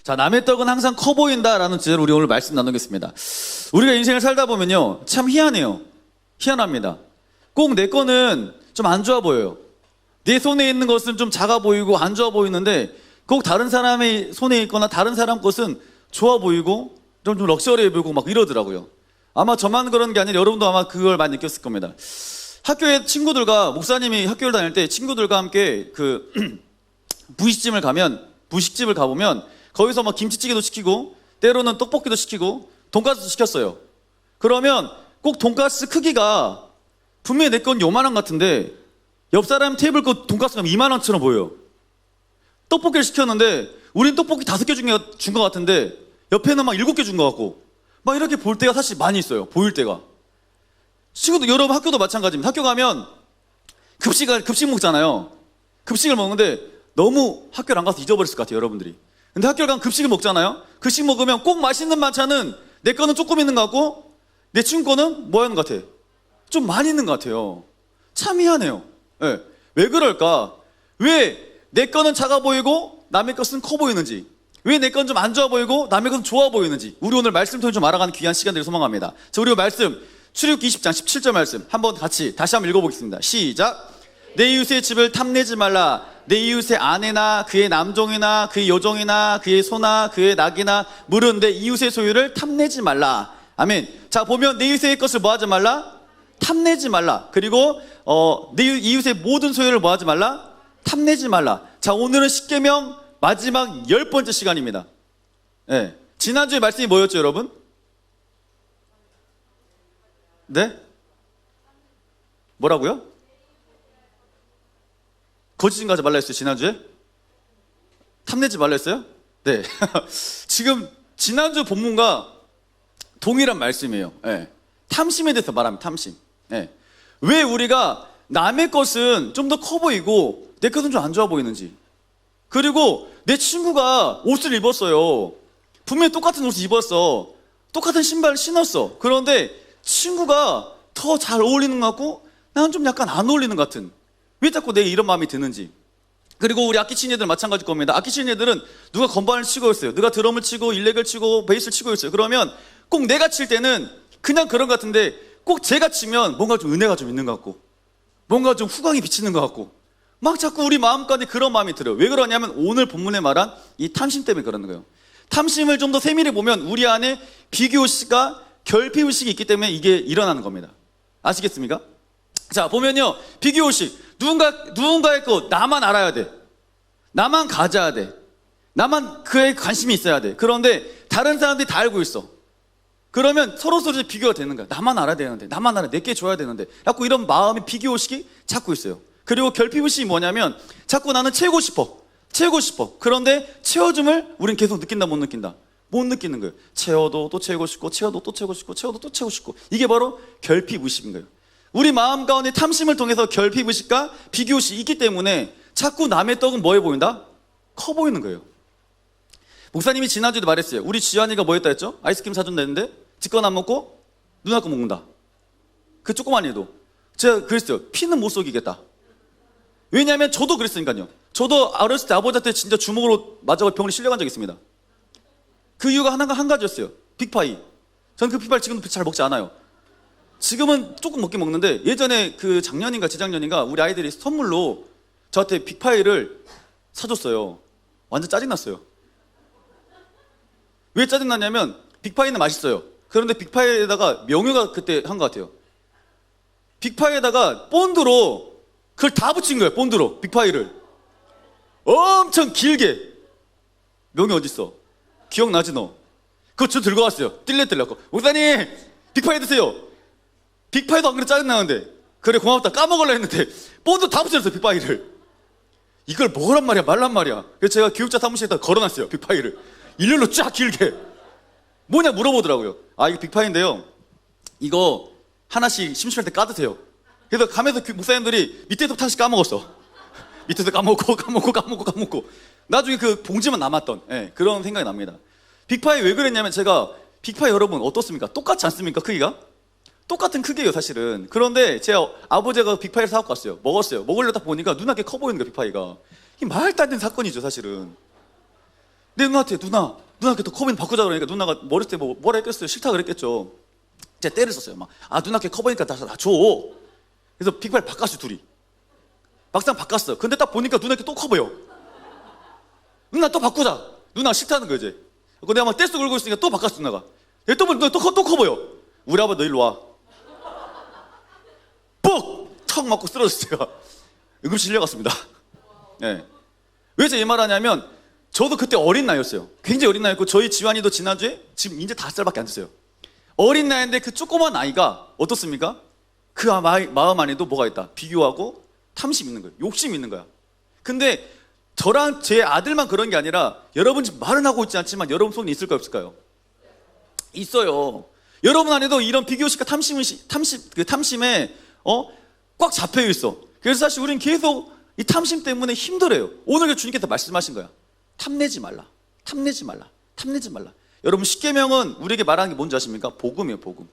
자, 남의 떡은 항상 커 보인다라는 주제로 우리 오늘 말씀 나누겠습니다. 우리가 인생을 살다 보면요, 참 희한해요. 희한합니다. 꼭 내 거는 좀 안 좋아 보여요. 내 손에 있는 것은 좀 작아 보이고 안 좋아 보이는데 꼭 다른 사람의 손에 있거나 다른 사람 것은 좋아 보이고 좀 럭셔리해 보이고 막 이러더라고요. 아마 저만 그런 게 아니라 여러분도 아마 그걸 많이 느꼈을 겁니다. 학교에 친구들과, 목사님이 학교를 다닐 때 친구들과 함께 그 부식집을 가보면 거기서 막 김치찌개도 시키고 때로는 떡볶이도 시키고 돈가스도 시켰어요. 그러면 꼭 돈가스 크기가 분명히 내 건 요만한 것 같은데 옆 사람 테이블 거 돈가스가 2만 원처럼 보여요. 떡볶이를 시켰는데 우린 떡볶이 5개 준 것 같은데 옆에는 막 7개 준 것 같고 막 이렇게 볼 때가 사실 많이 있어요. 보일 때가. 친구도, 여러분 학교도 마찬가지입니다. 학교 가면 급식 먹잖아요. 급식을 먹는데 너무 학교를 안 가서 잊어버렸을 것 같아요, 여러분들이. 근데 학교를 가면 급식을 먹잖아요. 급식 먹으면 꼭 맛있는 반찬은 내 거는 조금 있는 것 같고 내 친구 거는 뭐 하는 것 같아? 좀 많이 있는 것 같아요. 참 희한해요. 네. 왜 그럴까? 왜 내 거는 작아 보이고 남의 것은 커 보이는지, 왜 내 건 좀 안 좋아 보이고 남의 것은 좋아 보이는지, 우리 오늘 말씀 통해 좀 알아가는 귀한 시간 되길 소망합니다. 자, 우리 말씀 출애굽기 20장 17절 말씀 한번 같이 다시 한번 읽어보겠습니다. 시작. 내 이웃의 집을 탐내지 말라. 내 이웃의 아내나 그의 남종이나 그의 여종이나 그의 소나 그의 낙이나 물은 내 이웃의 소유를 탐내지 말라. 아멘. 자, 보면 내 이웃의 것을 뭐 하지 말라? 탐내지 말라. 그리고 내 이웃의 모든 소유를 뭐 하지 말라? 탐내지 말라. 자, 오늘은 십계명 마지막 10번째 시간입니다. 네. 지난주에 말씀이 뭐였죠, 여러분? 네? 뭐라고요? 거짓 증거하지 말라 했어요, 지난주에? 탐내지 말라 했어요? 네. 지금 지난주 본문과 동일한 말씀이에요. 네. 탐심에 대해서 말합니다. 탐심. 네. 왜 우리가 남의 것은 좀 더 커 보이고 내 것은 좀 안 좋아 보이는지, 그리고 내 친구가 옷을 입었어요. 분명히 똑같은 옷을 입었어. 똑같은 신발을 신었어. 그런데 친구가 더 잘 어울리는 것 같고 나는 좀 약간 안 어울리는 것 같은, 왜 자꾸 내게 이런 마음이 드는지. 그리고 우리 악기 치는 애들 마찬가지일 겁니다. 악기 치는 애들은 누가 건반을 치고 있어요. 누가 드럼을 치고 일렉을 치고 베이스를 치고 있어요. 그러면 꼭 내가 칠 때는 그냥 그런 것 같은데 꼭 제가 치면 뭔가 좀 은혜가 좀 있는 것 같고 뭔가 좀 후광이 비치는 것 같고 막 자꾸 우리 마음까지 그런 마음이 들어요. 왜 그러냐면 오늘 본문에 말한 이 탐심 때문에 그러는 거예요. 탐심을 좀 더 세밀히 보면 우리 안에 비교의식과 결핍의식이 있기 때문에 이게 일어나는 겁니다. 아시겠습니까? 자, 보면요, 비교의식. 누군가의 거 나만 알아야 돼. 나만 가져야 돼. 나만 그에 관심이 있어야 돼. 그런데 다른 사람들이 다 알고 있어. 그러면 서로 비교가 되는 거야. 나만 알아야 되는데, 나만 알아야 돼. 내게 줘야 되는데. 자꾸 이런 마음의 비교의식이 자꾸 있어요. 그리고 결핍의식이 뭐냐면 자꾸 나는 채우고 싶어. 그런데 채워줌을 우린 계속 느낀다, 못 느낀다? 못 느끼는 거예요. 채워도 또 채우고 싶고, 채워도 또 채우고 싶고, 채워도 또 채우고 싶고. 이게 바로 결핍의식인 거예요. 우리 마음 가운데 탐심을 통해서 결핍의식과 비교의식이 있기 때문에 자꾸 남의 떡은 뭐해 보인다? 커 보이는 거예요. 목사님이 지난주에도 말했어요. 우리 지환이가 뭐 했다 했죠? 아이스크림 사준다 했는데 지 건 안 먹고 누나 거 먹는다. 그 조그만 애도. 제가 그랬어요. 피는 못 속이겠다. 왜냐하면 저도 그랬으니까요. 저도 어렸을 때 아버지한테 진짜 주먹으로 맞아서 병원에 실려간 적이 있습니다. 그 이유가 한 가지였어요. 빅파이. 저는 그 빅파이 지금도 잘 먹지 않아요. 지금은 조금 먹긴 먹는데 예전에 그 작년인가 재작년인가 우리 아이들이 선물로 저한테 빅파이를 사줬어요. 완전 짜증났어요. 왜 짜증났냐면 빅파이는 맛있어요. 그런데 빅파이에다가 명효가 그때 한 것 같아요. 빅파이에다가 본드로 그걸 다 붙인 거예요. 본드로 빅파이를 엄청 길게. 명이 어딨어? 기억나지 너? 그거 저 들고 왔어요. 띨레띨레. 목사님 빅파이 드세요. 빅파이도 안 그래 짜증나는데 그래 고맙다 까먹으려 했는데 본드 다 붙였어요. 빅파이를. 이걸 먹으란 말이야 말란 말이야. 그래서 제가 교육자 사무실에다 걸어놨어요. 빅파이를 일렬로 쫙 길게. 뭐냐 물어보더라고요. 아, 이거 빅파이인데요, 이거 하나씩 심심할 때 까드세요. 그래서 가면서 목사님들이 밑에서부터 하나씩 까먹었어. 밑에서 까먹고 나중에 그 봉지만 남았던, 예, 그런 생각이 납니다. 빅파이 왜 그랬냐면 제가 빅파이 여러분 어떻습니까? 똑같지 않습니까? 크기가? 똑같은 크기예요 사실은. 그런데 제 아버지가 빅파이를 사갖고 왔어요. 먹었어요. 먹으려다 보니까 눈앞에 커 보이는 거야 빅파이가. 이게 말도 안 되는 사건이죠 사실은. 내 누나한테 누나한테 더 커 보이니까 바꾸자 그러니까 누나가 머리 때 뭐라 했겠어요? 싫다 그랬겠죠. 제가 때를 썼어요. 누나한테 커 보니까 나 줘. 그래서 빅발 바꿨어요, 둘이. 막상 바꿨어. 근데 딱 보니까 누나한테 또 커 보여. 누나 또 바꾸자. 누나 싫다는 거야, 이제. 내가 막 떼쓰고 울고 있으니까 또 바꿨어, 누나가. 또 보니까 또 커 보여. 우리 아빠 너 일로 와. 뻑! 턱 맞고 쓰러졌어요. 응급실 실려갔습니다. 네. 왜 제가 이 말 하냐면, 저도 그때 어린 나이였어요. 굉장히 어린 나이였고, 저희 지환이도 지난주에 지금 이제 5살밖에 안 됐어요. 어린 나이인데 그 조그만 아이가 어떻습니까? 그 마음 안에도 뭐가 있다. 비교하고 탐심 있는 거예요. 욕심 있는 거야. 근데 저랑 제 아들만 그런 게 아니라 여러분 지금 말은 하고 있지 않지만 여러분 속에 있을까요, 없을까요? 있어요. 여러분 안에도 이런 비교의식과 탐심에 꽉 잡혀 있어. 그래서 사실 우리는 계속 이 탐심 때문에 힘들어요. 오늘 주님께서 말씀하신 거야. 탐내지 말라. 탐내지 말라. 탐내지 말라. 여러분 십계명은 우리에게 말하는 게 뭔지 아십니까? 복음이에요, 복음.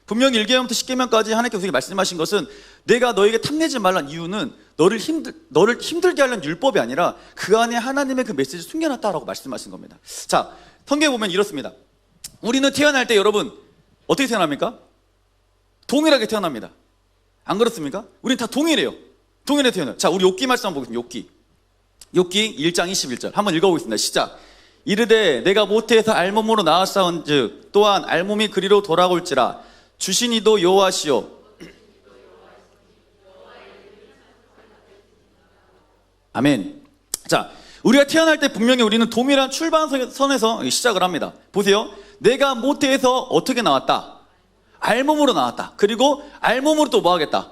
분명히 1계명부터 10계명까지 하나님께서 우리에게 말씀하신 것은 내가 너에게 탐내지 말라는 이유는 너를 힘들게 하려는 율법이 아니라 그 안에 하나님의 그 메시지를 숨겨놨다라고 말씀하신 겁니다. 자, 성경에 보면 이렇습니다. 우리는 태어날 때 여러분 어떻게 태어납니까? 동일하게 태어납니다. 안 그렇습니까? 우리는 다 동일해요. 동일하게 태어나요. 자, 우리 욥기 말씀 한번 보겠습니다. 욥기 1장 21절 한번 읽어보겠습니다. 시작. 이르되 내가 모태에서 알몸으로 나왔사온즉 또한 알몸이 그리로 돌아올지라 주신 이도 여호와시요. 아멘. 자, 우리가 태어날 때 분명히 우리는 동일한 출발선에서 시작을 합니다. 보세요. 내가 모태에서 어떻게 나왔다? 알몸으로 나왔다. 그리고 알몸으로 또 뭐 하겠다?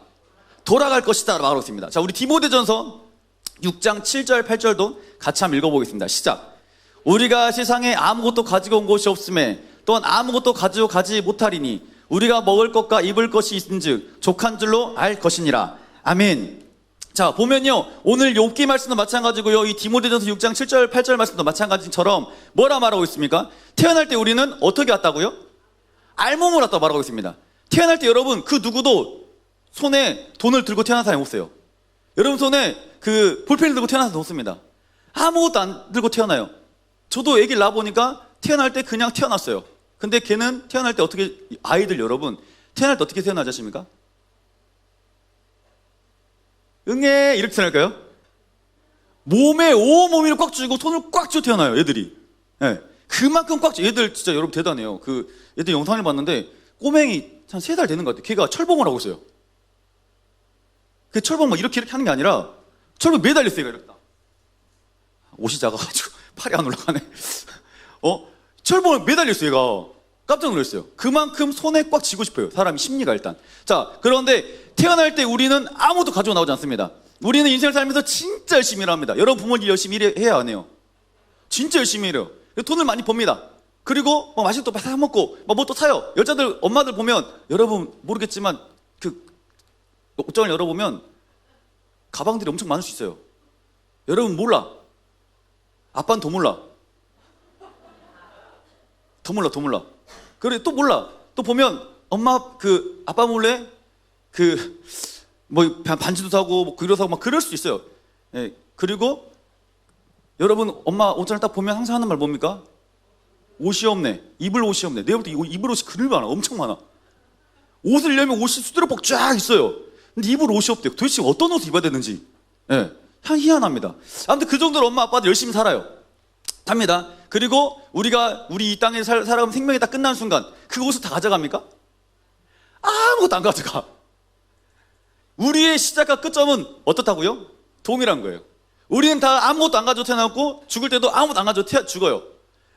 돌아갈 것이다 라고 말하고 있습니다. 자, 우리 디모데전서 6장 7절 8절도 같이 한번 읽어보겠습니다. 시작. 우리가 세상에 아무것도 가지고 온 것이 없음에 또한 아무것도 가지고 가지 못하리니 우리가 먹을 것과 입을 것이 있은즉 족한 줄로 알 것이니라. 아멘. 자, 보면요, 오늘 욥기 말씀도 마찬가지고요, 이 디모데전서 6장 7절 8절 말씀도 마찬가지처럼 뭐라 말하고 있습니까? 태어날 때 우리는 어떻게 왔다고요? 알몸으로 왔다고 말하고 있습니다. 태어날 때 여러분 그 누구도 손에 돈을 들고 태어난 사람이 없어요. 여러분 손에 그 볼펜을 들고 태어난 사람이 없습니다. 아무것도 안 들고 태어나요. 저도 애기를 낳아보니까 태어날 때 그냥 태어났어요. 근데 걔는 태어날 때 어떻게, 아이들 여러분 태어날 때 어떻게 태어나지 아십니까? 응애 이렇게 태어날까요? 몸에 온몸을 꽉 쥐고 손을 꽉 쥐고 태어나요, 애들이. 네. 그만큼 꽉 쥐고. 얘들 진짜 여러분 대단해요. 그 애들 영상을 봤는데 꼬맹이 한 3달 되는 것 같아요. 걔가 철봉을 하고 있어요. 그 철봉 막 이렇게 하는 게 아니라 철봉 매달려 있어요. 이렇게. 옷이 작아가지고 팔이 안 올라가네. 철봉을 매달려 있어요. 얘가 깜짝 놀랐어요. 그만큼 손에 꽉 쥐고 싶어요. 사람이 심리가 일단. 자, 그런데 태어날 때 우리는 아무것도 가지고 나오지 않습니다. 우리는 인생을 살면서 진짜 열심히 일합니다. 여러분 부모님 열심히 해야 안 해요? 진짜 열심히 일해요. 돈을 많이 법니다. 그리고 뭐 맛있는 거 사 먹고 뭐 또 사요. 여자들 엄마들 보면 여러분 모르겠지만 그 옷장을 열어보면 가방들이 엄청 많을 수 있어요. 여러분 몰라. 아빠는 더 몰라. 더 몰라. 그래 또 몰라. 또 보면 엄마 그 아빠 몰래 그 뭐 반지도 사고 뭐 그리도 사고 막 그럴 수 있어요. 예. 그리고 여러분 엄마 옷장을 딱 보면 항상 하는 말 뭡니까? 옷이 없네. 입을 옷이 없네. 내일부터 입을 옷이 그늘 많아. 엄청 많아. 옷을 입려면 옷이 수두룩 쫙 있어요. 근데 입을 옷이 없대요. 도대체 어떤 옷을 입어야 되는지. 예. 희한합니다. 아무튼 그 정도로 엄마 아빠도 열심히 살아요. 합니다. 그리고 우리가 우리 이 땅에 살아가면 생명이 다 끝나는 순간 그 옷을 다 가져갑니까? 아무것도 안 가져가. 우리의 시작과 끝점은 어떻다고요? 동일한 거예요. 우리는 다 아무것도 안 가지고 태어났고 죽을 때도 아무것도 안 가지고 죽어요.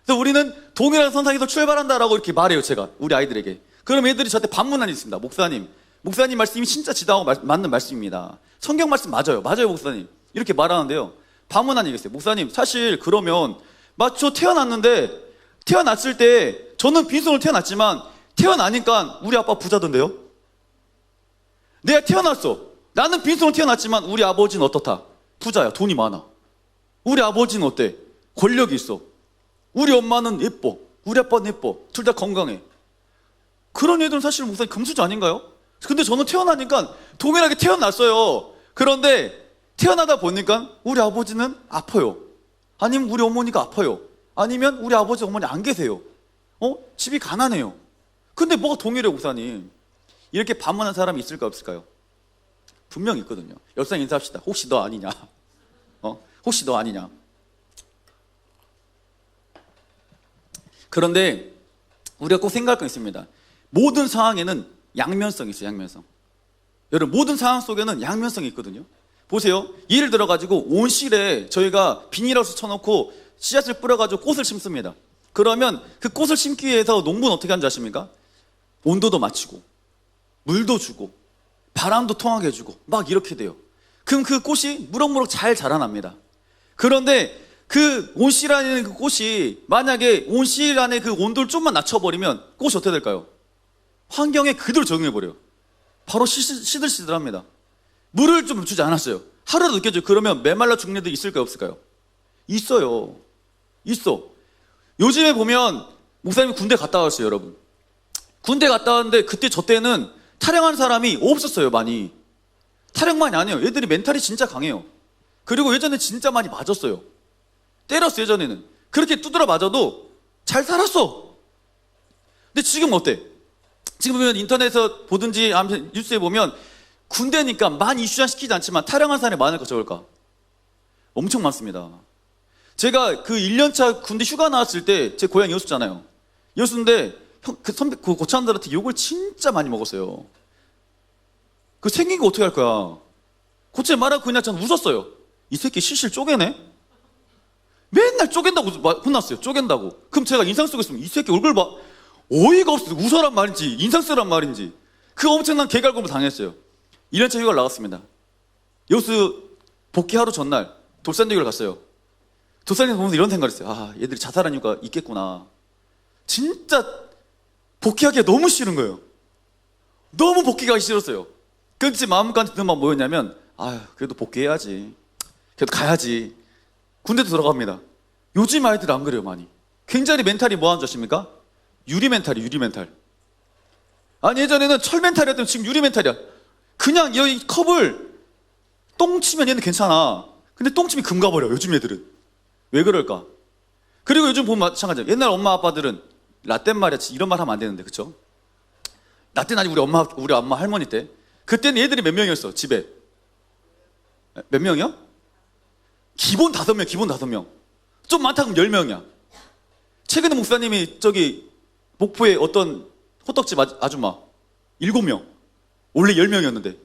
그래서 우리는 동일한 선상에서 출발한다라고 이렇게 말해요. 제가 우리 아이들에게. 그럼 애들이 저한테 반문하니 있습니다. 목사님 말씀이 진짜 지당하고 맞는 말씀입니다. 성경 말씀 맞아요 목사님. 이렇게 말하는데요. 반문한 얘기 있어요. 목사님 사실 그러면 저 태어났는데 태어났을 때 저는 빈손으로 태어났지만 태어나니까 우리 아빠 부자던데요? 내가 태어났어. 나는 빈손으로 태어났지만 우리 아버지는 어떻다? 부자야. 돈이 많아. 우리 아버지는 어때? 권력이 있어. 우리 엄마는 예뻐. 우리 아빠는 예뻐. 둘 다 건강해. 그런 애들은 사실 목사님 금수저 아닌가요? 근데 저는 태어나니까 동일하게 태어났어요. 그런데 태어나다 보니까 우리 아버지는 아파요. 아니면 우리 어머니가 아파요. 아니면 우리 아버지 어머니 안 계세요. 집이 가난해요. 근데 뭐가 동일해요, 목사님? 이렇게 반문한 사람이 있을까 없을까요? 분명히 있거든요. 옆사람 인사합시다. 혹시 너 아니냐? 혹시 너 아니냐? 그런데 우리가 꼭 생각할 건 있습니다. 모든 상황에는 양면성이 있어요. 양면성. 여러분, 모든 상황 속에는 양면성이 있거든요. 보세요. 예를 들어가지고 온 실에 저희가 비닐하우스 쳐놓고 씨앗을 뿌려가지고 꽃을 심습니다. 그러면 그 꽃을 심기 위해서 농부는 어떻게 하는지 아십니까? 온도도 맞추고 물도 주고 바람도 통하게 해주고 막 이렇게 돼요. 그럼 그 꽃이 무럭무럭 잘 자라납니다. 그런데 그 온실 안에 있는 그 꽃이 만약에 온실 안에 그 온도를 좀만 낮춰버리면 꽃이 어떻게 될까요? 환경에 그대로 적응해버려요. 바로 시들시들합니다. 물을 좀 주지 않았어요. 하루라도 느껴져요. 그러면 메말라 죽는 애들 있을까요? 없을까요? 있어요. 있어. 요즘에 보면 목사님이 군대 갔다 왔어요, 여러분. 군대 갔다 왔는데 그때 저 때는 타령한 사람이 없었어요, 많이. 타령만이 아니에요. 얘들이 멘탈이 진짜 강해요. 그리고 예전에 진짜 많이 맞았어요. 때렸어, 예전에는. 그렇게 두드려 맞아도 잘 살았어. 근데 지금 어때? 지금 보면 인터넷에서 보든지 아무튼 뉴스에 보면 군대니까 많이 이슈화 시키지 않지만 타령한 사람이 많을까 적을까? 엄청 많습니다. 제가 그 1년차 군대 휴가 나왔을 때 제 고향 여수잖아요. 여수인데 그 선배, 그 고참들한테 욕을 진짜 많이 먹었어요. 그 생긴 거 어떻게 할 거야? 고참 말하고 그냥 전 웃었어요. 이 새끼 실실 쪼개네? 맨날 쪼갠다고 혼났어요. 쪼갠다고. 그럼 제가 인상 쓰고 있으면 이 새끼 얼굴 봐. 어이가 없어. 웃어란 말인지 인상 쓰란 말인지. 그 엄청난 개갈굼을 당했어요. 1년차 휴가를 나갔습니다. 여수 복귀 하루 전날 돌산대교를 갔어요. 돌산대교 보면서 이런 생각을 했어요. 아, 얘들이 자살한 이유가 있겠구나. 진짜 복귀하기가 너무 싫은 거예요. 너무 복귀가 싫었어요. 그런데 마음까지 드는 마음 뭐였냐면, 아유, 그래도 복귀해야지. 그래도 가야지. 군대도 들어갑니다. 요즘 아이들 안 그래요, 많이. 굉장히 멘탈이 뭐 하는 줄 아십니까? 유리 멘탈이 유리 멘탈. 아니, 예전에는 철 멘탈이었더니 지금 유리 멘탈이야. 그냥 여기 컵을 똥 치면 얘는 괜찮아. 근데 똥 치면 금 가버려, 요즘 애들은. 왜 그럴까? 그리고 요즘 보면 마찬가지야. 옛날 엄마 아빠들은 라떼 말이야. 이런 말 하면 안 되는데, 그쵸? 라떼는 아니, 우리 엄마 할머니 때. 그때는 애들이 몇 명이었어, 집에? 몇 명이요? 기본 5명, 기본 5명. 좀 많다 그러면 10명이야. 최근에 목사님이 저기 목포에 어떤 호떡집 아줌마 7명. 원래 10명이었는데.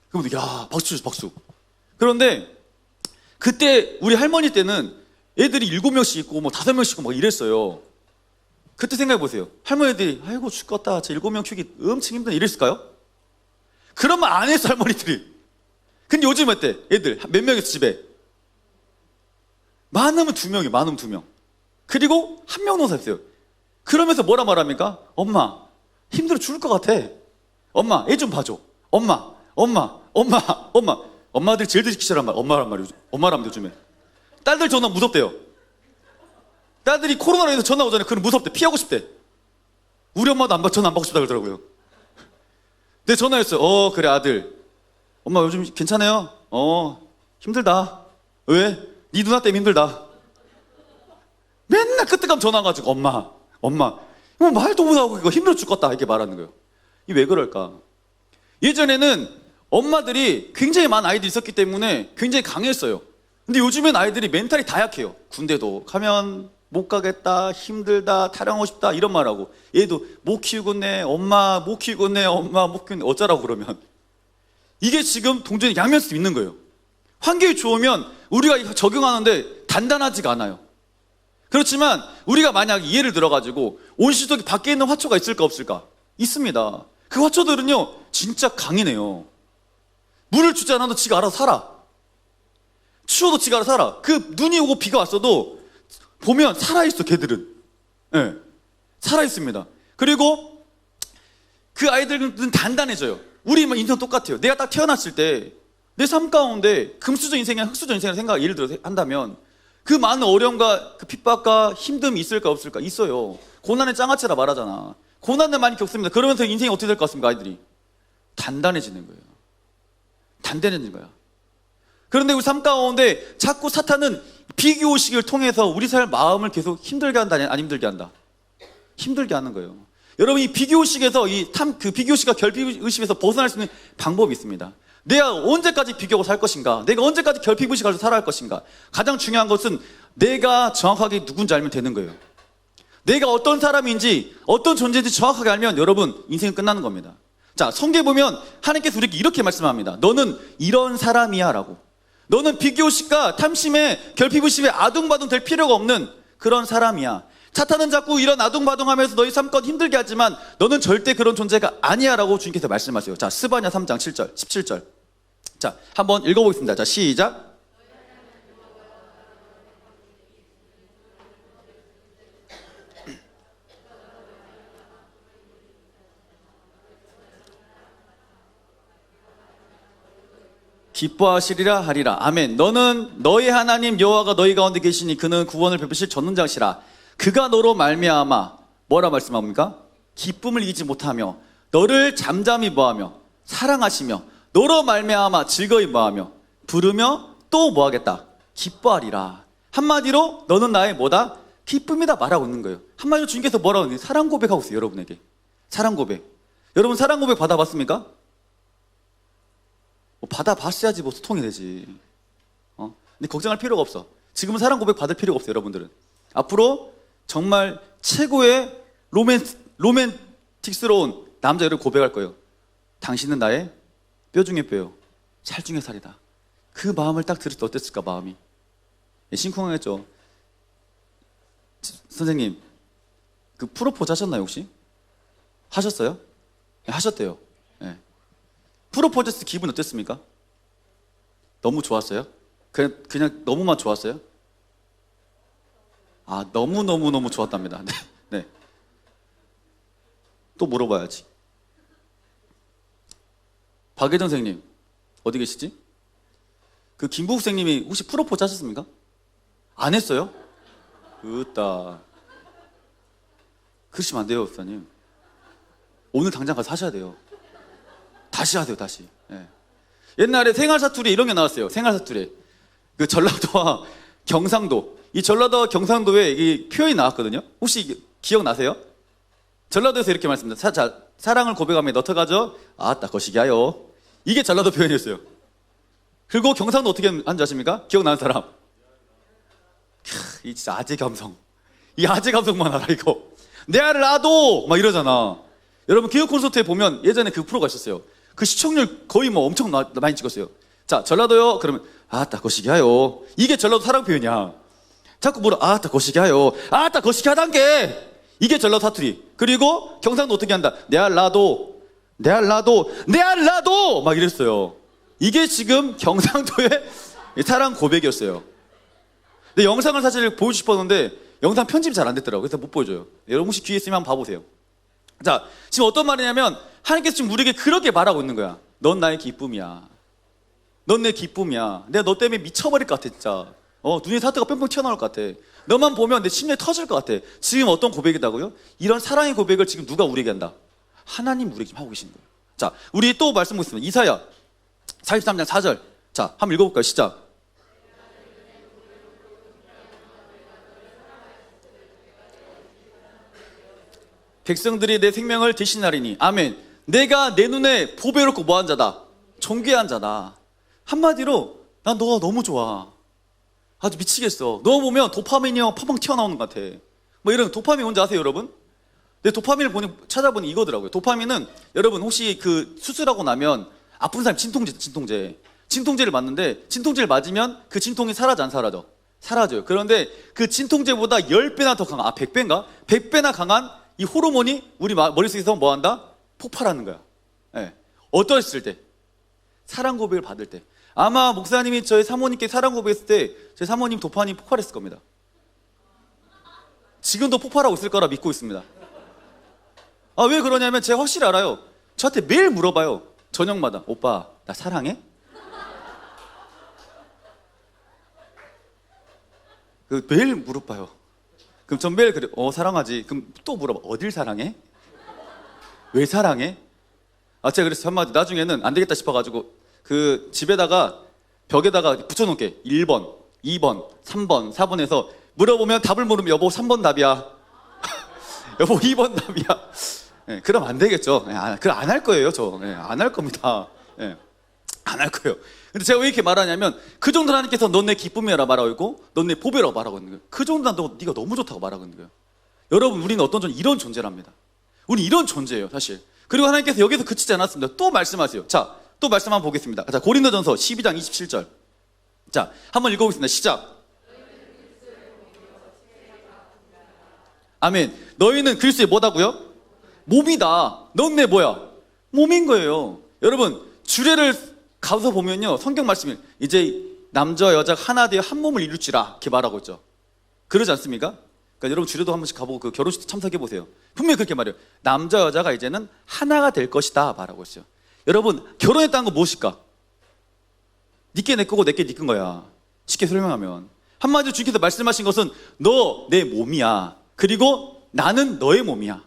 그러면 야, 박수 쳐, 박수. 그런데 그때 우리 할머니 때는 애들이 7명씩 있고 뭐 5명씩 있고 막 이랬어요. 그때 생각해 보세요. 할머니들이 아이고 죽겠다. 제 7명 키우기 엄청 힘드네 이랬을까요? 그러면 안 했어, 할머니들이. 근데 요즘 어때? 애들 몇 명 있어, 집에? 많으면 2명이에요. 많으면 2명. 그리고 1명 농사 있어요. 그러면서 뭐라 말합니까? 엄마, 힘들어 죽을 것 같아. 엄마, 애 좀 봐줘. 엄마. 엄마들이 제일 듣기 싫어한 말, 엄마란 말이죠. 엄마라면 요즘에. 딸들 전화 무섭대요. 딸들이 코로나로 인해서 전화 오잖아요. 그럼 무섭대. 피하고 싶대. 우리 엄마도 전화 안 받고 싶다 그러더라고요. 내 전화했어요. 그래, 아들. 엄마 요즘 괜찮아요? 힘들다. 왜? 네 누나 때문에 힘들다. 맨날 끄떡하면 전화 가지고 엄마. 뭐 말도 못하고 이거 힘들어 죽겠다 이렇게 말하는 거예요. 이게 왜 그럴까? 예전에는 엄마들이 굉장히 많은 아이들이 있었기 때문에 굉장히 강했어요. 근데 요즘엔 아이들이 멘탈이 다 약해요. 군대도 가면 못 가겠다, 힘들다, 타령하고 싶다 이런 말하고, 얘도 못 키우겠네, 엄마 못 키우겠네, 엄마 못 키우겠네. 어쩌라고 그러면. 이게 지금 동전이 양면성 있는 거예요. 환경이 좋으면 우리가 적용하는데 단단하지가 않아요. 그렇지만 우리가 만약 예를 들어가지고 온실속에 밖에 있는 화초가 있을까 없을까? 있습니다. 그 화초들은요 진짜 강이네요. 물을 주지 않아도 지가 알아서 살아. 추워도 지가 알아서 살아. 그 눈이 오고 비가 왔어도 보면 살아있어, 걔들은. 네, 살아있습니다. 그리고 그 아이들은 단단해져요. 우리 인생 똑같아요. 내가 딱 태어났을 때 내 삶 가운데 금수저 인생이나 흙수저 인생을 생각, 예를 들어서 한다면 그 많은 어려움과 그 핍박과 힘듦이 있을까 없을까? 있어요. 고난의 장아찌라 말하잖아. 고난을 많이 겪습니다. 그러면서 인생이 어떻게 될 것 같습니까? 아이들이 단단해지는 거예요. 단단해지는 거야. 그런데 우리 삶 가운데 자꾸 사탄은 비교의식을 통해서 우리 삶 마음을 계속 힘들게 한다, 안 힘들게 한다? 힘들게 하는 거예요. 여러분, 이 비교의식에서 그 비교의식과 결핍의식에서 벗어날 수 있는 방법이 있습니다. 내가 언제까지 비교하고 살 것인가? 내가 언제까지 결핍의식을 가지고 살아갈 것인가? 가장 중요한 것은 내가 정확하게 누군지 알면 되는 거예요. 내가 어떤 사람인지, 어떤 존재인지 정확하게 알면 여러분, 인생은 끝나는 겁니다. 자, 성경에 보면 하나님께서 우리에게 이렇게 말씀합니다. 너는 이런 사람이야 라고. 너는 비교의식과 탐심에, 결핍의식에 아둥바둥 될 필요가 없는 그런 사람이야. 사탄은 자꾸 이런 아둥바둥하면서 너희 삶껏 힘들게 하지만 너는 절대 그런 존재가 아니야 라고 주님께서 말씀하세요. 자, 스바냐 3장 7절, 17절. 자, 한번 읽어보겠습니다. 자, 시작. 기뻐하시리라 하리라. 아멘. 너는 너희 하나님 여호와가 너희 가운데 계시니 그는 구원을 베푸실 전능자시라. 그가 너로 말미암아 뭐라 말씀합니까? 기쁨을 이기지 못하며 너를 잠잠히 뭐하며 사랑하시며 너로 말미암아 즐거이 뭐하며 부르며 또 뭐하겠다? 기뻐하리라. 한마디로 너는 나의 뭐다? 기쁨이다 말하고 있는 거예요. 한마디로 주님께서 뭐라고 하는 거예요? 사랑 고백하고 있어요. 여러분에게. 사랑 고백. 여러분 사랑 고백 받아봤습니까? 받아봤어야지 뭐 소통이 되지. 근데 걱정할 필요가 없어. 지금은 사랑 고백 받을 필요가 없어요. 여러분들은 앞으로 정말 최고의 로맨틱스러운 남자를 고백할 거예요. 당신은 나의 뼈 중에 뼈요, 살 중에 살이다. 그 마음을 딱 들을 때 어땠을까? 마음이 심쿵하겠죠. 선생님, 그 프로포즈 하셨나요 혹시? 하셨어요? 네, 하셨대요. 네. 프로포즈 했을 때 기분 어땠습니까? 너무 좋았어요? 그냥 너무만 좋았어요? 아, 너무 좋았답니다. 네. 네. 또 물어봐야지. 박예정 선생님, 어디 계시지? 그 김부국 선생님이 혹시 프로포즈 하셨습니까? 안 했어요? 으따. 그러시면 안 돼요, 목사님. 오늘 당장 가서 하셔야 돼요. 다시 하세요, 다시. 네. 옛날에 생활사투리 이런 게 나왔어요. 생활사투리. 그 전라도와 경상도. 이 전라도와 경상도에 이 표현이 나왔거든요. 혹시 기억나세요? 전라도에서 이렇게 말씀드립니다. 사랑을 고백하며 너터가죠? 아따, 거시기하요. 이게 전라도 표현이었어요. 그리고 경상도 어떻게 하는지 아십니까? 기억나는 사람? 이 진짜 아재 감성. 이 아재 감성만 알아, 이거. 내 아를 놔도! 막 이러잖아. 여러분, 기획 콘서트에 보면 예전에 그 프로가 있었어요. 그 시청률 거의 뭐 엄청 많이 찍었어요. 자, 전라도요? 그러면, 아따, 거시기하요. 이게 전라도 사랑 표현이야. 자꾸 뭐라, 아따, 거시기하요. 아따, 거시기하단 게! 이게 전라도 사투리. 그리고 경상도 어떻게 한다? 내 알 놔도, 내 알 놔도, 내 알 놔도! 막 이랬어요. 이게 지금 경상도의 사랑 고백이었어요. 근데 영상을 사실 보여주고 싶었는데 영상 편집이 잘 안 됐더라고요. 그래서 못 보여줘요. 여러분 혹시 기회 있으면 한번 봐보세요. 자, 지금 어떤 말이냐면 하나님께서 지금 우리에게 그렇게 말하고 있는 거야. 넌 나의 기쁨이야. 넌 내 기쁨이야. 내가 너 때문에 미쳐버릴 것 같아 진짜. 눈에 사태가 뿅뿅 튀어나올 것 같아. 너만 보면 내 심장이 터질 것 같아. 지금 어떤 고백이다고요? 이런 사랑의 고백을 지금 누가 우리에게 한다? 하나님 우리에게 하고 계시는 거예요. 자, 우리 또 말씀 보겠습니다. 이사야 43장 4절. 자, 한번 읽어볼까요? 시작. 백성들이 내 생명을 대신하리니. 아멘. 내가 내 눈에 보배롭고 뭐한 자다? 존귀한 자다. 한마디로 난 너가 너무 좋아. 아주 미치겠어. 너 보면 도파민이 팡팡 튀어나오는 것 같아. 뭐 이런 도파민 뭔지 아세요, 여러분? 근데 도파민을 찾아보니 이거더라고요. 도파민은 여러분 혹시 그 수술하고 나면 아픈 사람 진통제를 맞는데 진통제를 맞으면 그 진통이 사라져 안 사라져? 사라져요. 그런데 그 진통제보다 10배나 더 강한, 100배인가? 100배나 강한 이 호르몬이 우리 머릿속에서 뭐 한다? 폭발하는 거야. 네. 어떠했을 때? 사랑 고백을 받을 때. 아마 목사님이 저희 사모님께 사랑 고백했을 때 저희 사모님 도파민이 폭발했을 겁니다. 지금도 폭발하고 있을 거라 믿고 있습니다. 아, 왜 그러냐면 제가 확실히 알아요. 저한테 매일 물어봐요. 저녁마다. 오빠, 나 사랑해? 매일 물어봐요. 그럼 전 매일 그래. 사랑하지. 그럼 또 물어봐. 어딜 사랑해? 왜 사랑해? 제가 그래서 한마디 나중에는 안 되겠다 싶어가지고 그 집에다가 벽에다가 붙여놓을게. 1번, 2번, 3번, 4번에서 물어보면 답을 모르면 여보 3번 답이야. 여보 2번 답이야. 예, 그럼 안 되겠죠. 그럼 안 할 거예요, 저. 안 할 겁니다. 안 할 거예요. 근데 제가 왜 이렇게 말하냐면 그 정도 하나님께서 넌 내 기쁨이라 말하고 있고 넌 내 보배라고 말하고 있는 거예요. 그 정도는 네가 너무 좋다고 말하고 있는 거예요. 여러분, 우리는 어떤 존재, 이런 존재랍니다. 우리 이런 존재예요, 사실. 그리고 하나님께서 여기서 그치지 않았습니다. 또 말씀하세요. 자, 또 말씀 한번 보겠습니다. 자, 고린도전서 12장 27절. 자, 한번 읽어보겠습니다. 시작. 아멘. 너희는 그리스도의 뭐다고요? 몸이다. 넌 내 뭐야? 몸인 거예요. 여러분, 주례를 가서 보면요, 성경 말씀이 이제 남자와 여자가 하나 되어 한 몸을 이룰지라 이렇게 말하고 있죠. 그러지 않습니까? 그러니까 여러분 주례도 한 번씩 가보고 그 결혼식 참석해 보세요. 분명히 그렇게 말해요. 남자 여자가 이제는 하나가 될 것이다 말하고 있어요. 여러분, 결혼했다는 건 무엇일까? 니께 내 거고 내께 네 거야. 쉽게 설명하면 한마디로 주님께서 말씀하신 것은 너 내 몸이야. 그리고 나는 너의 몸이야.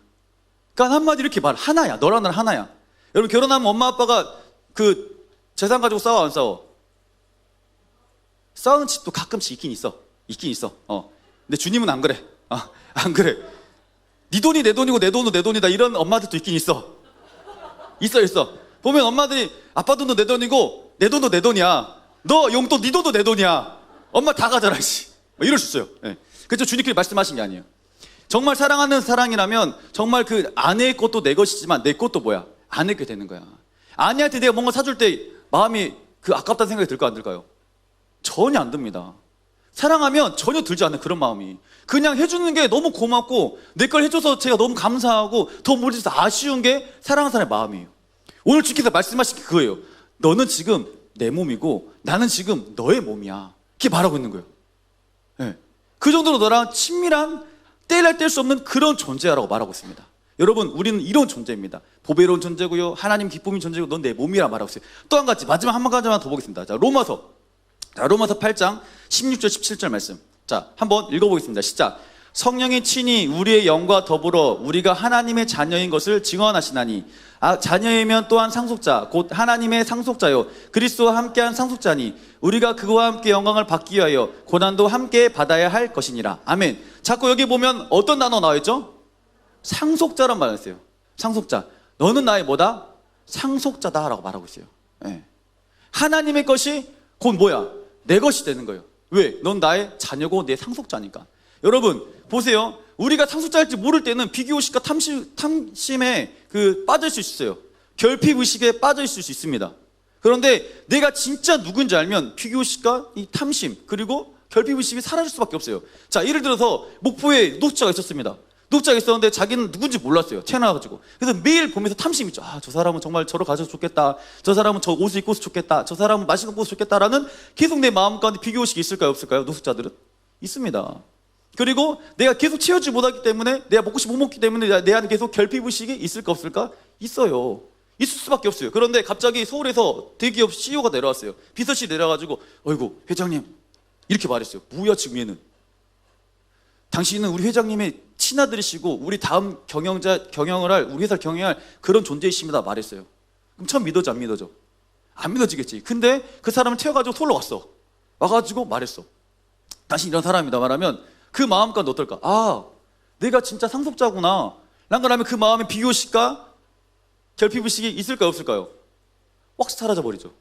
그러니까 한마디로 이렇게 말, 하나야. 너랑 나는 하나야. 여러분, 결혼하면 엄마 아빠가 그 재산 가지고 싸워 안 싸워? 싸우는 집도 가끔씩 있긴 있어. 있긴 있어. 근데 주님은 안 그래. 안 그래. 네 돈이 내 돈이고 내 돈도 내 돈이다. 이런 엄마들도 있긴 있어. 있어. 보면 엄마들이 아빠 돈도 내 돈이고 내 돈도 내 돈이야. 너 용돈 네 돈도 내 돈이야. 엄마 다 가져라 씨. 이럴 수 있어요. 그래서 주님께서 말씀하신 게 아니에요. 정말 사랑하는 사랑이라면 정말 그 아내의 것도 내 것이지만 내 것도 뭐야? 아내게 되는 거야. 아내한테 내가 뭔가 사줄 때 마음이 그 아깝다는 생각이 들까 안 들까요? 전혀 안 듭니다. 사랑하면 전혀 들지 않는 그런 마음이. 그냥 해주는 게 너무 고맙고 내 걸 해줘서 제가 너무 감사하고 더 모르겠어 아쉬운 게 사랑하는 사람의 마음이에요. 오늘 주께서 말씀하신 게 그거예요. 너는 지금 내 몸이고 나는 지금 너의 몸이야. 이렇게 말하고 있는 거예요. 그 정도로 너랑 친밀한 뗄래야 뗄 수 없는 그런 존재라고 말하고 있습니다. 여러분, 우리는 이런 존재입니다. 보배로운 존재고요, 하나님 기쁨인 존재고 넌 내 몸이라 말하고 있어요. 또 한 가지, 마지막 한 가지만 더 보겠습니다. 자, 로마서 8장 16절 17절 말씀. 자, 한번 읽어보겠습니다. 시작. 성령이 친히 우리의 영과 더불어 우리가 하나님의 자녀인 것을 증언하시나니 자녀이면 또한 상속자 곧 하나님의 상속자요 그리스도와 함께한 상속자니 우리가 그와 함께 영광을 받기 위하여 고난도 함께 받아야 할 것이니라. 아멘. 자꾸 여기 보면 어떤 단어 나와있죠? 상속자란 말을 했어요. 상속자. 너는 나의 뭐다? 상속자다 라고 말하고 있어요. 하나님의 것이 곧 뭐야? 내 것이 되는 거예요. 왜? 넌 나의 자녀고 내 상속자니까. 여러분 보세요. 우리가 상속자일지 모를 때는 비교의식과 탐심에 빠질 수 있어요. 결핍의식에 빠져 있을 수 있습니다. 그런데 내가 진짜 누군지 알면 비교의식과 이 탐심 그리고 결핍의식이 사라질 수밖에 없어요. 자, 예를 들어서 목포에 노숙자가 있었습니다. 노숙자가 있었는데 자기는 누군지 몰랐어요. 태어나가지고. 그래서 매일 보면서 탐심이 있죠. 저 사람은 정말 저러 가셔서 좋겠다. 저 사람은 저 옷을 입고서 좋겠다. 저 사람은 맛있는 거 먹어서 좋겠다라는 계속 내 마음 가운데 비교의식이 있을까요? 없을까요? 노숙자들은? 있습니다. 그리고 내가 계속 채우지 못하기 때문에 내가 먹고 싶어 못 먹기 때문에 내 안에 계속 결핍의식이 있을까 없을까? 있어요. 있을 수밖에 없어요. 그런데 갑자기 서울에서 대기업 CEO가 내려왔어요. 비서실이 내려가지고 어이구 회장님 이렇게 말했어요. 뭐야 지금 얘는. 당신은 우리 회장님의 친아들이시고 우리 다음 경영을 할 우리 회사를 경영할 그런 존재이십니다 말했어요. 그럼 처음 믿어져 안 믿어져? 안 믿어지겠지. 근데 그 사람을 태워가지고 서울로 왔어. 와가지고 말했어. 당신 이런 사람이다 말하면 그 마음 가운데 어떨까? 내가 진짜 상속자구나 라는 걸 하면 그 마음에 비교의식과 결핍의식이 있을까요 없을까요? 확 사라져버리죠.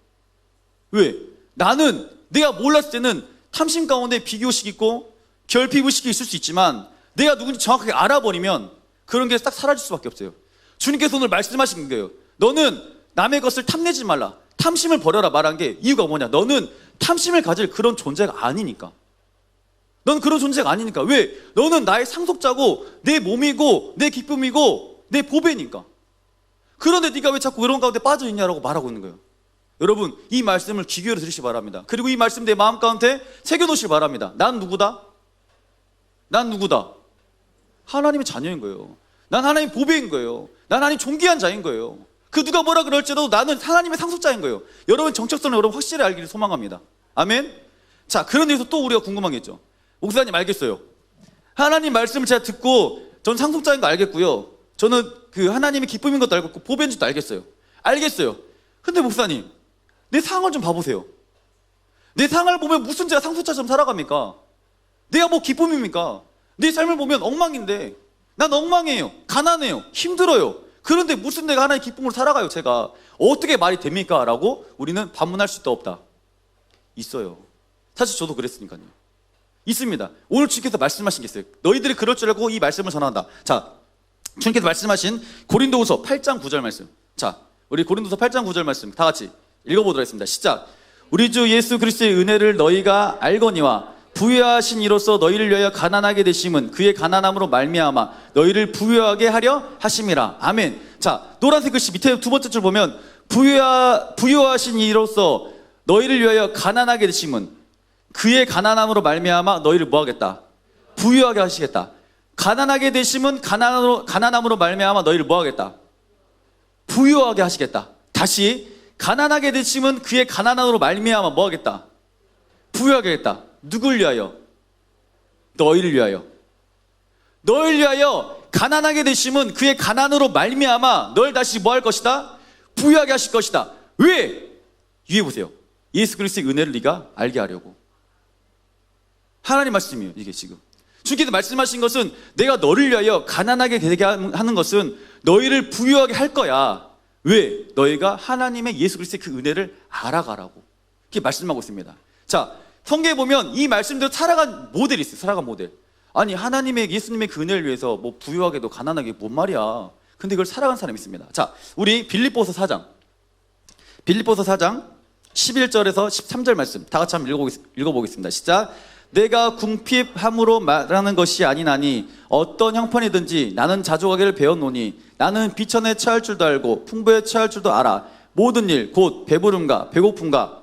왜? 나는 내가 몰랐을 때는 탐심 가운데 비교의식이 있고 결핍의식이 있을 수 있지만 내가 누군지 정확하게 알아버리면 그런 게 딱 사라질 수밖에 없어요. 주님께서 오늘 말씀하신 거예요. 너는 남의 것을 탐내지 말라. 탐심을 버려라 말한 게 이유가 뭐냐? 너는 탐심을 가질 그런 존재가 아니니까. 넌 그런 존재가 아니니까. 왜? 너는 나의 상속자고 내 몸이고 내 기쁨이고 내 보배니까. 그런데 네가 왜 자꾸 그런 가운데 빠져있냐라고 말하고 있는 거예요. 여러분 이 말씀을 귀 기울여 들으시기 바랍니다. 그리고 이 말씀 내 마음 가운데 새겨놓으시기 바랍니다. 난 누구다? 난 누구다? 하나님의 자녀인 거예요. 난 하나님의 보배인 거예요. 난 하나님 존귀한 자인 거예요. 그 누가 뭐라 그럴지라도 나는 하나님의 상속자인 거예요. 여러분 정체성을 여러분 확실히 알기를 소망합니다. 아멘. 자, 그런 데서 또 우리가 궁금한 게 있죠. 목사님 알겠어요. 하나님 말씀을 제가 듣고 전 상속자인 거 알겠고요. 저는 그 하나님의 기쁨인 것도 알겠고 보배인 줄도 알겠어요. 근데 목사님 내 상황을 좀 봐보세요. 내 상을 보면 무슨 제가 상속자처럼 살아갑니까? 내가 뭐 기쁨입니까? 내 삶을 보면 엉망인데 난 엉망이에요. 가난해요. 힘들어요. 그런데 무슨 내가 하나의 기쁨으로 살아가요. 제가 어떻게 말이 됩니까? 라고 우리는 반문할 수도 없다. 있어요. 사실 저도 그랬으니까요. 있습니다. 오늘 주님께서 말씀하신 게 있어요. 너희들이 그럴 줄 알고 이 말씀을 전한다. 자, 주님께서 말씀하신 고린도후서 8장 9절 말씀. 자, 우리 고린도서 8장 9절 말씀 다 같이 읽어보도록 하겠습니다. 시작. 우리 주 예수 그리스도의 은혜를 너희가 알거니와 부유하신 이로써 너희를 위하여 가난하게 되심은 그의 가난함으로 말미암아 너희를 부유하게 하려 하심이라. 아멘. 자, 노란색 글씨 밑에 두 번째 줄 보면 부유하신 이로써 너희를 위하여 가난하게 되심은 그의 가난함으로 말미암아 너희를 뭐하겠다? 부유하게 하시겠다. 가난하게 되심은 가난함으로 말미암아 너희를 뭐하겠다? 부유하게 하시겠다. 다시 가난하게 되심은 그의 가난함으로 말미암아 뭐하겠다? 부유하게 하겠다. 누굴 위하여? 너희를 위하여. 너희를 위하여 가난하게 되심은 그의 가난으로 말미암아 너희를 다시 뭐 할 것이다? 부유하게 하실 것이다. 왜? 위에 보세요. 예수 그리스도의 은혜를 네가 알게 하려고. 하나님 말씀이에요. 이게 지금 주께서 말씀하신 것은 내가 너를 위하여 가난하게 되게 하는 것은 너희를 부유하게 할 거야. 왜? 너희가 하나님의 예수 그리스도의 그 은혜를 알아가라고 이렇게 말씀하고 있습니다. 자, 성경에 보면 이 말씀대로 살아간 모델이 있어요. 살아간 모델. 아니 하나님의 예수님의 그 은혜를 위해서 뭐 부유하게도 가난하게 뭔 말이야. 근데 이걸 살아간 사람이 있습니다. 자, 우리 빌립보서 4장 11절에서 13절 말씀 다 같이 한번 읽어보겠습니다. 시작. 내가 궁핍함으로 말하는 것이 아니나니 어떤 형편이든지 나는 자족하기를 배웠노니 나는 비천에 처할 줄도 알고 풍부에 처할 줄도 알아. 모든 일 곧 배부름과 배고픔과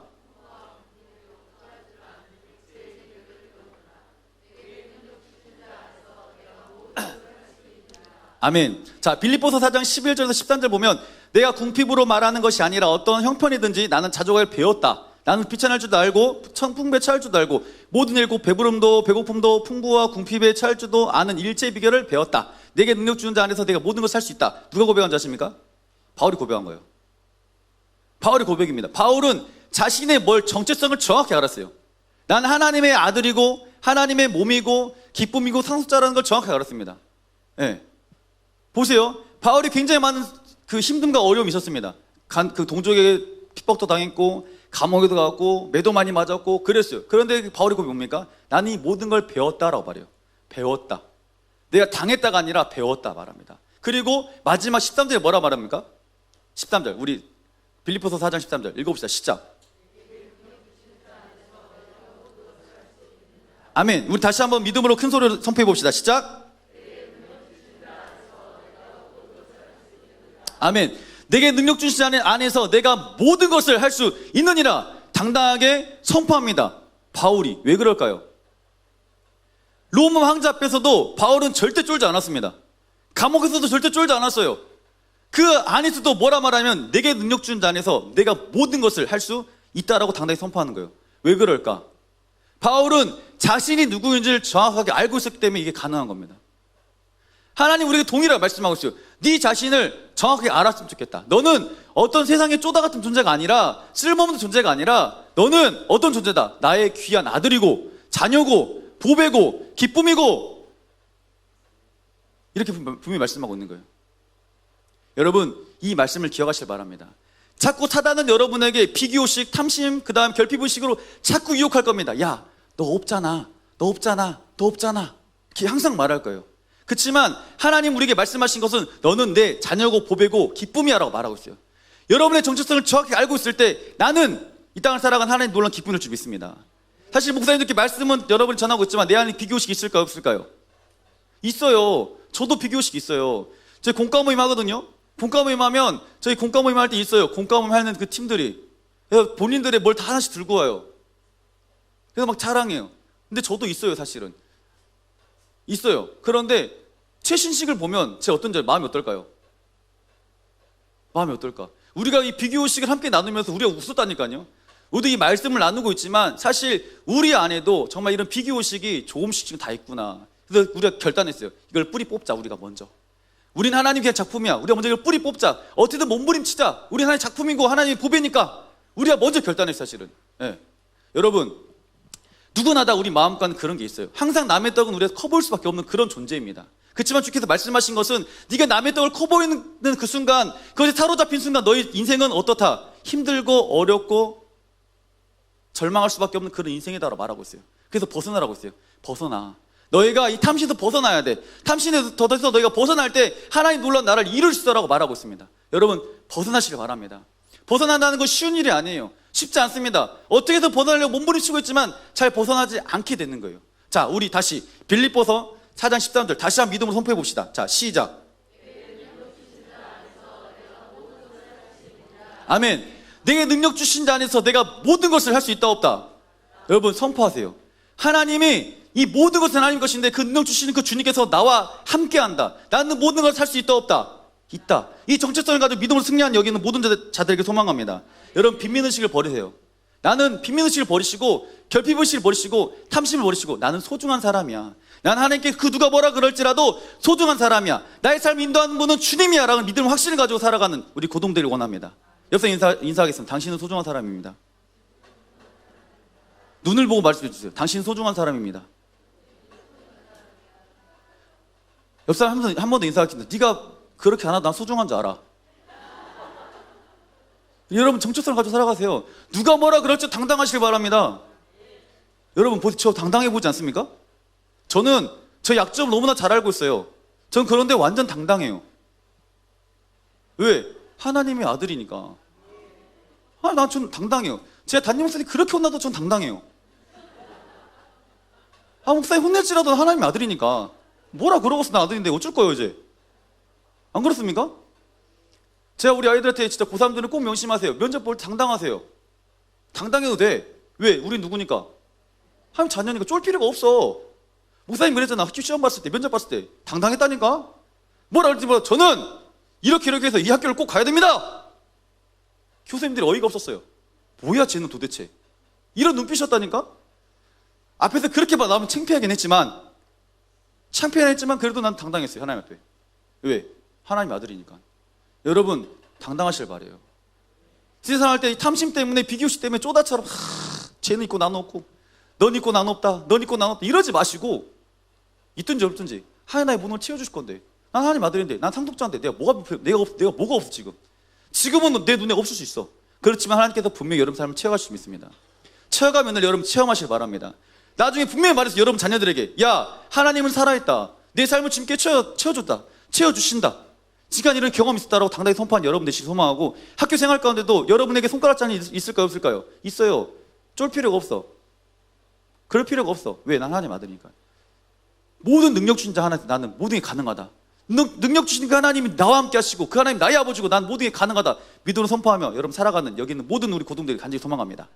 아멘. 자, 빌립보서 4장 11절에서 13절 보면 내가 궁핍으로 말하는 것이 아니라 어떤 형편이든지 나는 자족하기를 배웠다. 나는 비천할 줄도 알고 풍부에 처할 줄도 알고 모든 일 곧 배부름도 배고픔도 풍부와 궁핍에 처할 줄도 아는 일체의 비결을 배웠다. 내게 능력 주는 자 안에서 내가 모든 것을 할 수 있다. 누가 고백한 줄 아십니까? 바울이 고백한 거예요. 바울의 고백입니다. 바울은 자신의 정체성을 정확히 알았어요. 난 하나님의 아들이고 하나님의 몸이고 기쁨이고 상속자라는 걸 정확히 알았습니다. 네. 보세요. 바울이 굉장히 많은 그 힘듦과 어려움이 있었습니다. 그 동족에게 핍박도 당했고 감옥에도 갔고 매도 많이 맞았고 그랬어요. 그런데 바울이 고백이 뭡니까? 나는 이 모든 걸 배웠다라고 말해요. 배웠다. 내가 당했다가 아니라 배웠다 말합니다. 그리고 마지막 13절에 뭐라 말합니까? 13절 우리 빌립보서 4장 13절 읽어봅시다. 시작. 아멘. 우리 다시 한번 믿음으로 큰 소리로 선포해 봅시다. 시작. 아멘. 내게 능력 주신 자 안에서 내가 모든 것을 할 수 있느니라 당당하게 선포합니다. 바울이 왜 그럴까요? 로마 황제 앞에서도 바울은 절대 쫄지 않았습니다. 감옥에서도 절대 쫄지 않았어요. 그 안에서도 뭐라 말하면 내게 능력 주신 자 안에서 내가 모든 것을 할 수 있다라고 당당히 선포하는 거예요. 왜 그럴까? 바울은 자신이 누구인지를 정확하게 알고 있었기 때문에 이게 가능한 겁니다. 하나님 우리에게 동일하게 말씀하고 있어요. 네 자신을 정확하게 알았으면 좋겠다. 너는 어떤 세상의 쪼다 같은 존재가 아니라 쓸모없는 존재가 아니라 너는 어떤 존재다. 나의 귀한 아들이고 자녀고 보배고 기쁨이고 이렇게 분명히 말씀하고 있는 거예요. 여러분 이 말씀을 기억하시길 바랍니다. 자꾸 사단은 여러분에게 비교식, 탐심, 그 다음 결핍의식으로 자꾸 유혹할 겁니다. 야, 너 없잖아. 너 없잖아. 너 없잖아. 이렇게 항상 말할 거예요. 그렇지만 하나님 우리에게 말씀하신 것은 너는 내 자녀고 보배고 기쁨이야 라고 말하고 있어요. 여러분의 정체성을 정확히 알고 있을 때 나는 이 땅을 살아간 하나님 놀라운 기쁨을 줄 믿습니다. 사실 목사님들께 말씀은 여러분이 전하고 있지만 내 안에 비교의식이 있을까요? 없을까요? 있어요. 저도 비교의식이 있어요. 저희 공과 모임 하거든요. 공과 모임 하면 저희 공과 모임 할 때 있어요. 공과 모임 하는 그 팀들이 그래서 본인들의 뭘 다 하나씩 들고 와요. 그래서 막 자랑해요. 근데 저도 있어요. 사실은 있어요. 그런데 최신식을 보면 제 어떤지 마음이 어떨까요? 마음이 어떨까? 우리가 이 비교의식을 함께 나누면서 우리가 웃었다니까요. 우리도 이 말씀을 나누고 있지만 사실 우리 안에도 정말 이런 비교의식이 조금씩 지금 다 있구나. 그래서 우리가 결단했어요. 이걸 뿌리 뽑자. 우리가 먼저. 우린 하나님 그냥 작품이야. 우리가 먼저 이걸 뿌리 뽑자. 어떻게든 몸부림치자. 우리 하나님 작품이고 하나님의 보배니까 우리가 먼저 결단했어요. 사실은. 예. 여러분, 누구나 다 우리 마음과는 그런 게 있어요. 항상 남의 떡은 우리가 커 보일 수밖에 없는 그런 존재입니다. 그렇지만 주께서 말씀하신 것은 네가 남의 떡을 커 보이는 그 순간, 그것에 사로잡힌 순간 너희 인생은 어떻다? 힘들고 어렵고 절망할 수밖에 없는 그런 인생이다라고 말하고 있어요. 그래서 벗어나라고 했어요. 벗어나. 너희가 이 탐심에서 벗어나야 돼. 탐심에서 너희가 벗어날 때 하나님 놀라운 나라를 이룰 수 있다라고 말하고 있습니다. 여러분, 벗어나시길 바랍니다. 벗어난다는 건 쉬운 일이 아니에요. 쉽지 않습니다. 어떻게 해서 벗어나려고 몸부림치고 있지만 잘 벗어나지 않게 되는 거예요. 자, 우리 다시 빌립보서 4장 13절 다시 한번 믿음으로 선포해 봅시다. 자, 시작. 아멘. 내게 능력 주신 자 안에서 내가 모든 것을 할 수 있다 없다. 여러분, 선포하세요. 하나님이 이 모든 것은 하나님 것인데 그 능력 주시는 그 주님께서 나와 함께한다. 나는 모든 것을 할 수 있다 없다. 있다. 이 정체성을 가지고 믿음으로 승리한 여기 있는 모든 자들에게 소망합니다. 여러분, 빈민의식을 버리세요. 나는 빈민의식을 버리시고 결핍의식을 버리시고 탐심을 버리시고 나는 소중한 사람이야. 난 하나님께 그 누가 뭐라 그럴지라도 소중한 사람이야. 나의 삶을 인도하는 분은 주님이야 라는 믿음을 확신을 가지고 살아가는 우리 고동들을 원합니다. 옆에 인사하겠습니다. 당신은 소중한 사람입니다. 눈을 보고 말씀해 주세요. 당신은 소중한 사람입니다. 옆 사람 한 번 더 인사하겠습니다. 네가 그렇게 안 하도 난 소중한 줄 알아. 여러분, 정체성을 가지고 살아가세요. 누가 뭐라 그럴지 당당하시길 바랍니다. 여러분, 저 당당해 보이지 않습니까? 저는 저 약점을 너무나 잘 알고 있어요. 전 그런데 완전 당당해요. 왜? 하나님의 아들이니까. 난 좀 당당해요. 제가 담임 목사님 그렇게 혼나도 전 당당해요. 목사님 혼낼지라도 하나님의 아들이니까. 뭐라 그러고서 나 아들인데 어쩔 거예요, 이제. 안 그렇습니까? 제가 우리 아이들한테 진짜 고3들은 꼭 명심하세요. 면접 볼 때 당당하세요. 당당해도 돼. 왜? 우린 누구니까? 하나님 자녀니까 쫄 필요가 없어. 목사님 그랬잖아. 학교 시험 봤을 때, 면접 봤을 때 당당했다니까? 뭐라 그럴지 몰라. 저는 이렇게 해서 이 학교를 꼭 가야 됩니다. 교수님들이 어이가 없었어요. 뭐야 쟤는 도대체. 이런 눈빛이었다니까? 앞에서 그렇게 나오면 창피하긴 했지만 그래도 난 당당했어요. 하나님 앞에. 왜? 하나님 아들이니까. 여러분, 당당하실 바래요. 세상 할 때 이 탐심 때문에 비교식 때문에 쪼다처럼 쟤는 있고 나는 없고 넌 있고 나는 없다. 넌 있고 나는 없다. 이러지 마시고 있든지 없든지 하나님의 문을 채워주실 건데 난 하나님 아들인데 난 상속자인데 내가 뭐가 없어 지금. 지금은 내 눈에 없을 수 있어. 그렇지만 하나님께서 분명히 여러분 삶을 채워가실 수 있습니다. 채워가면 여러분 체험하시길 바랍니다. 나중에 분명히 말해서 여러분 자녀들에게 야 하나님은 살아있다. 내 삶을 주님께 채워줬다. 채워주신다. 지금 이런 경험이 있었다라고 당당히 선포한 여러분 되시길 소망하고 학교 생활 가운데도 여러분에게 손가락잔이 있을까요 없을까요? 있어요. 쫄 필요가 없어. 그럴 필요가 없어. 왜? 난 하나님 아들이니까. 모든 능력 주신 자 하나님 나는 모든 게 가능하다. 능력 주신 그 하나님이 나와 함께 하시고 그 하나님 나의 아버지고 난 모든 게 가능하다. 믿음으로 선포하며 여러분 살아가는 여기 있는 모든 우리 고동들이 간절히 소망합니다.